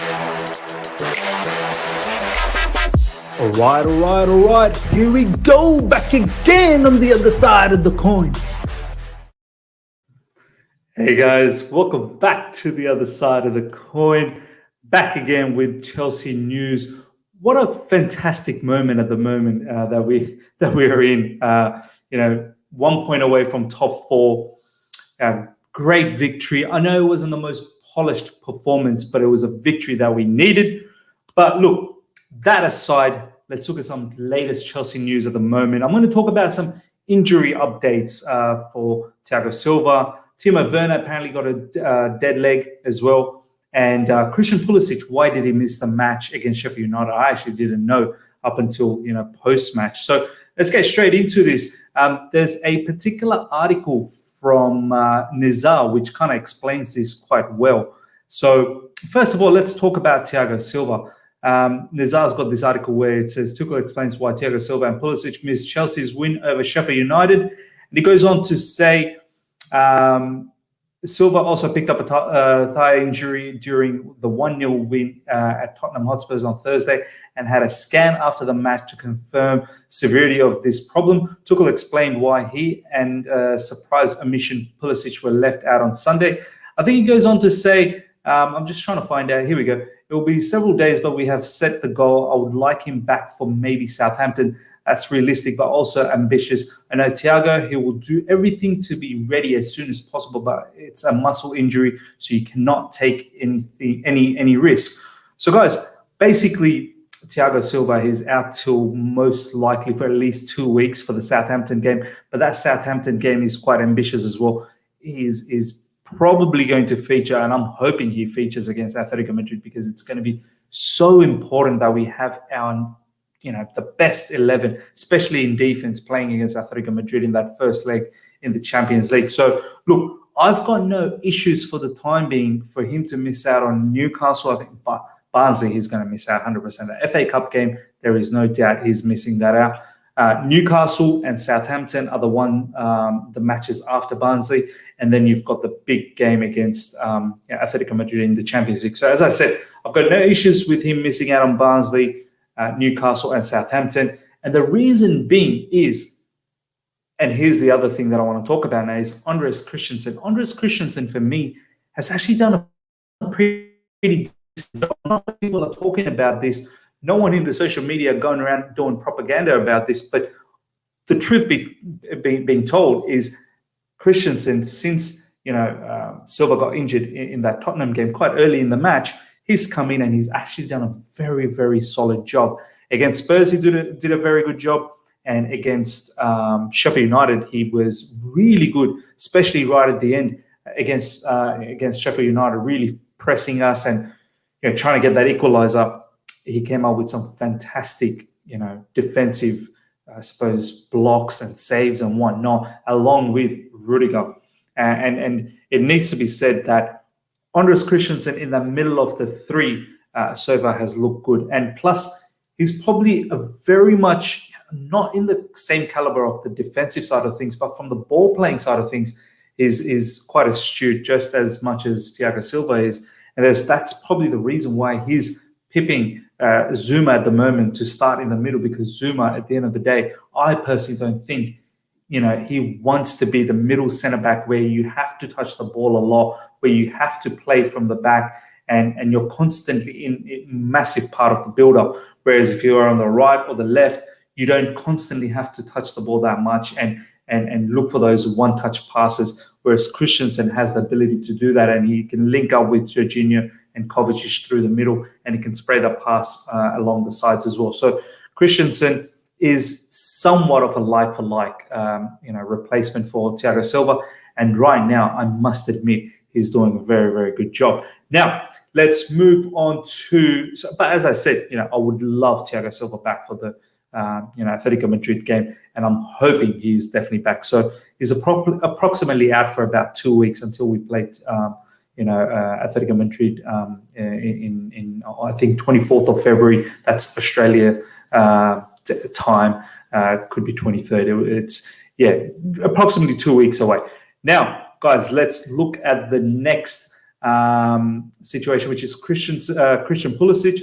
All right. Here we go, back again on the other side of the coin. Hey guys, welcome back to the other side of the coin. Back again with Chelsea news. What a fantastic moment at the moment that we are in. 1 point away from top four. Great victory. I know it wasn't the most polished performance, but it was a victory that we needed. But look, that aside, let's look at some latest Chelsea news at the moment. I'm going to talk about some injury updates for Thiago Silva. Timo Werner apparently got a dead leg as well. And Christian Pulisic, why did he miss the match against Sheffield United? I actually didn't know up until post-match. So let's get straight into this. There's a particular article from Nizar which kind of explains this quite well. So first of all, let's talk about Thiago Silva. Nizar's got this article where it says Tuchel explains why Thiago Silva and Pulisic missed Chelsea's win over Sheffield United. And he goes on to say Silva also picked up a thigh injury during the 1-0 win at Tottenham Hotspurs on Thursday and had a scan after the match to confirm severity of this problem. Tuchel explained why he and surprise omission Pulisic were left out on Sunday. I think he goes on to say, I'm just trying to find out. Here we go. It will be several days, but we have set the goal. I would like him back for maybe Southampton. That's realistic, but also ambitious. I know Thiago, he will do everything to be ready as soon as possible, but it's a muscle injury, so you cannot take any risk. So guys, basically, Thiago Silva is out till most likely for at least 2 weeks for the Southampton game, but that Southampton game is quite ambitious as well. He's probably going to feature, and I'm hoping he features against Atletico Madrid because it's going to be so important that we have our the best 11, especially in defense, playing against Atletico Madrid in that first leg in the Champions League. So, look, I've got no issues for the time being for him to miss out on Newcastle. I think Barnsley he's going to miss out 100%. The FA Cup game, there is no doubt he's missing that out. Newcastle and Southampton are the matches after Barnsley. And then you've got the big game against Atletico Madrid in the Champions League. So, as I said, I've got no issues with him missing out on Barnsley, Newcastle and Southampton. And the reason being is, and here's the other thing that I want to talk about now, is Andreas Christensen. Andreas Christensen, for me, has actually done a pretty decent job. A lot of people are talking about this. No one in the social media going around doing propaganda about this. But the truth being told is Christensen, since Silva got injured in that Tottenham game quite early in the match, he's come in and he's actually done a very, very solid job. Against Spurs, he did a very good job. And against Sheffield United, he was really good, especially right at the end against Sheffield United, really pressing us and trying to get that equaliser. He came up with some fantastic, defensive, I suppose, blocks and saves and whatnot, along with Rudiger. And it needs to be said that Andreas Christensen in the middle of the three so far has looked good. And plus, he's probably a very much not in the same caliber of the defensive side of things, but from the ball playing side of things is quite astute, just as much as Thiago Silva is. And that's probably the reason why he's pipping Zuma at the moment to start in the middle, because Zuma, at the end of the day, I personally don't think he wants to be the middle centre-back where you have to touch the ball a lot, where you have to play from the back and you're constantly in massive part of the build-up. Whereas if you're on the right or the left, you don't constantly have to touch the ball that much and look for those one-touch passes, whereas Christensen has the ability to do that, and he can link up with Jorginho and Kovacic through the middle, and he can spray the pass along the sides as well. So Christensen is somewhat of a like-for-like, replacement for Thiago Silva. And right now, I must admit, he's doing a very, very good job. Now, let's move on to... but as I said, I would love Thiago Silva back for the Atletico Madrid game, and I'm hoping he's definitely back. So he's approximately out for about 2 weeks until we play, Atletico Madrid in I think 24th of February. That's Australia time. Could be 23rd. It's approximately 2 weeks away. Now, guys, let's look at the next situation, which is Christian Pulisic.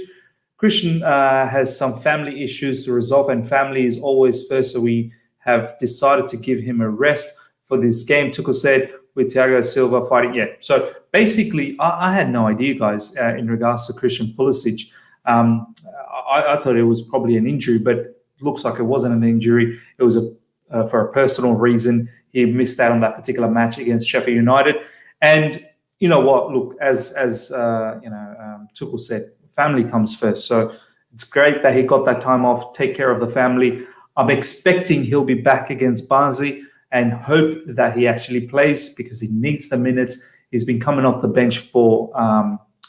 Christian has some family issues to resolve, and family is always first. So we have decided to give him a rest for this game. Tuchel said with Thiago Silva fighting. Yeah. So basically, I had no idea, guys, in regards to Christian Pulisic. I thought it was probably an injury, but looks like it wasn't an injury. It was for a personal reason. He missed out on that particular match against Sheffield United. And you know what? Look, as Tuchel said, family comes first. So it's great that he got that time off, take care of the family. I'm expecting he'll be back against Barnsley and hope that he actually plays because he needs the minutes. He's been coming off the bench for,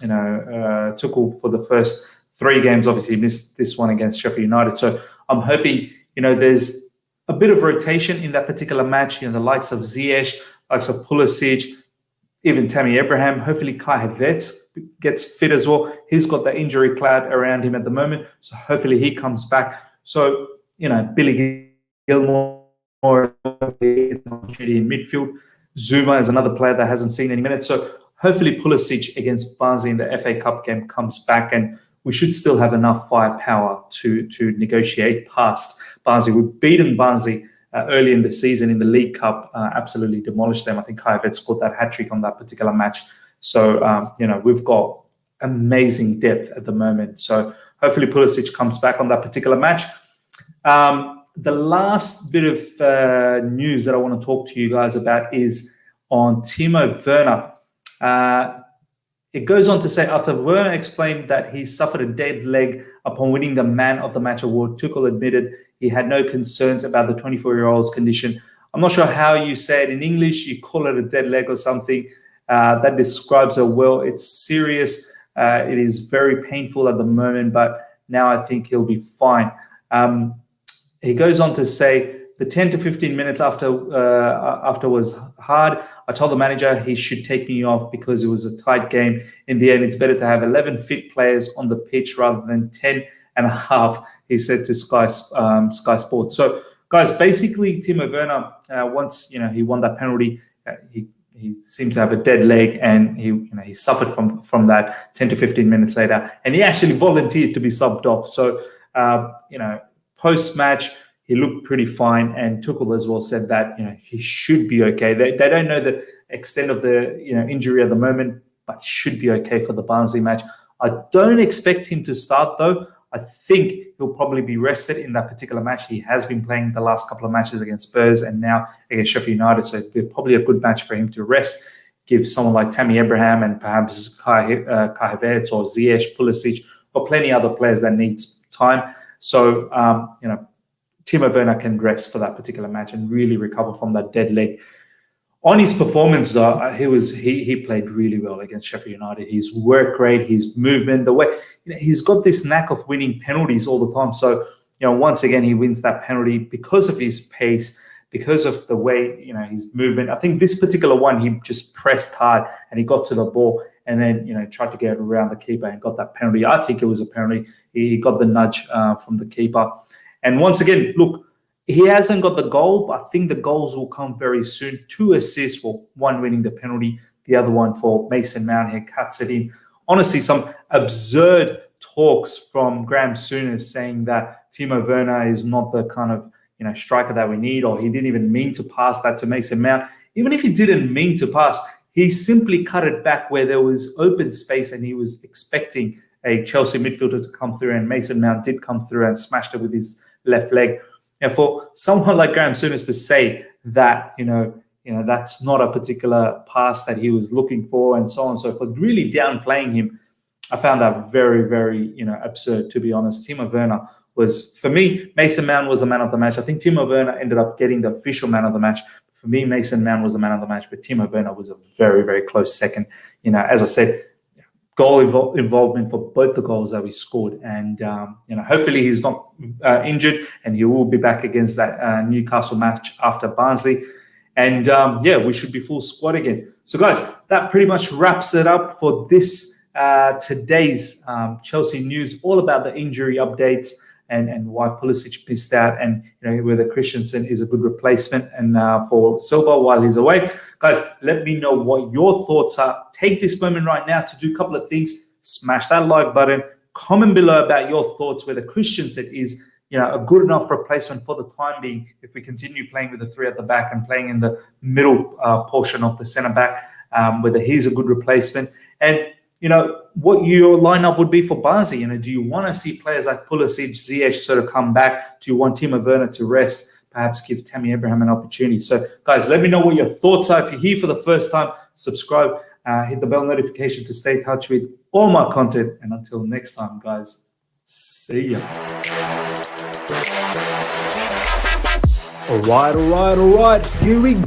Tuchel for the first 3 games. Obviously, he missed this one against Sheffield United. So I'm hoping, there's a bit of rotation in that particular match. The likes of Ziyech, likes of Pulisic, even Tammy Abraham. Hopefully Kai Havertz gets fit as well. He's got the injury cloud around him at the moment. So hopefully he comes back. So, Billy Gilmore in midfield. Zuma is another player that hasn't seen any minutes. So hopefully Pulisic against Barnsley in the FA Cup game comes back, and we should still have enough firepower to negotiate past Barnsley. We've beaten Barnsley early in the season in the League Cup, absolutely demolished them. I think Kai Havertz scored that hat-trick on that particular match. So, we've got amazing depth at the moment. So hopefully Pulisic comes back on that particular match. The last bit of news that I want to talk to you guys about is on Timo Werner. It goes on to say, after Werner explained that he suffered a dead leg upon winning the Man of the Match award, Tuchel admitted he had no concerns about the 24-year-old's condition. I'm not sure how you say it in English. You call it a dead leg or something. That describes it well. It's serious. It is very painful at the moment, but now I think he'll be fine. He goes on to say, the 10 to 15 minutes after was hard. I told the manager he should take me off because it was a tight game. In the end, it's better to have 11 fit players on the pitch rather than 10 and a half, he said to Sky Sports. So, guys, basically, Timo Werner, once he won that penalty, he seemed to have a dead leg, and he suffered from that 10 to 15 minutes later, and he actually volunteered to be subbed off. So, post-match, he looked pretty fine, and Tuchel as well said that he should be okay. They don't know the extent of the injury at the moment, but he should be okay for the Barnsley match. I don't expect him to start though. I think he'll probably be rested in that particular match. He has been playing the last couple of matches against Spurs and now against Sheffield United, so it'd be probably a good match for him to rest. Give someone like Tammy Abraham and perhaps Kai Havertz or Ziyech, Pulisic, or plenty other players that needs time. So Timo Werner can rest for that particular match and really recover from that dead leg. On his performance, though, he played really well against Sheffield United. His work rate, his movement, the way he's got this knack of winning penalties all the time. So once again, he wins that penalty because of his pace, because of the way his movement. I think this particular one, he just pressed hard and he got to the ball and then tried to get around the keeper and got that penalty. I think it was a penalty. He got the nudge from the keeper. And once again, look, he hasn't got the goal, but I think the goals will come very soon. 2 assists, one winning the penalty, the other one for Mason Mount. He cuts it in. Honestly, some absurd talks from Graham Souness saying that Timo Werner is not the kind of striker that we need, or he didn't even mean to pass that to Mason Mount. Even if he didn't mean to pass, he simply cut it back where there was open space and he was expecting a Chelsea midfielder to come through, and Mason Mount did come through and smashed it with his left leg. And for someone like Graham Souness to say that, that's not a particular pass that he was looking for and so on and so forth, really downplaying him, I found that very, very, absurd, to be honest. Timo Werner was, for me, Mason Mount was the man of the match. I think Timo Werner ended up getting the official man of the match. For me, Mason Mount was the man of the match, but Timo Werner was a very, very close second. As I said, goal involvement for both the goals that we scored. And, hopefully he's not injured and he will be back against that Newcastle match after Barnsley. And, we should be full squad again. So, guys, that pretty much wraps it up for this today's Chelsea news, all about the injury updates and why Pulisic missed out, and whether Christensen is a good replacement and for Silva while he's away. Guys, let me know what your thoughts are. Take this moment right now to do a couple of things. Smash that like button. Comment below about your thoughts whether Christensen is a good enough replacement for the time being if we continue playing with the three at the back and playing in the middle portion of the centre back, whether he's a good replacement. And what your lineup would be for Barzi. Do you want to see players like Pulisic, Ziyech sort of come back? Do you want Timo Werner to rest? Perhaps give Tammy Abraham an opportunity. So, guys, let me know what your thoughts are. If you're here for the first time, subscribe, hit the bell notification to stay in touch with all my content. And until next time, guys, see ya. All right. Here we go.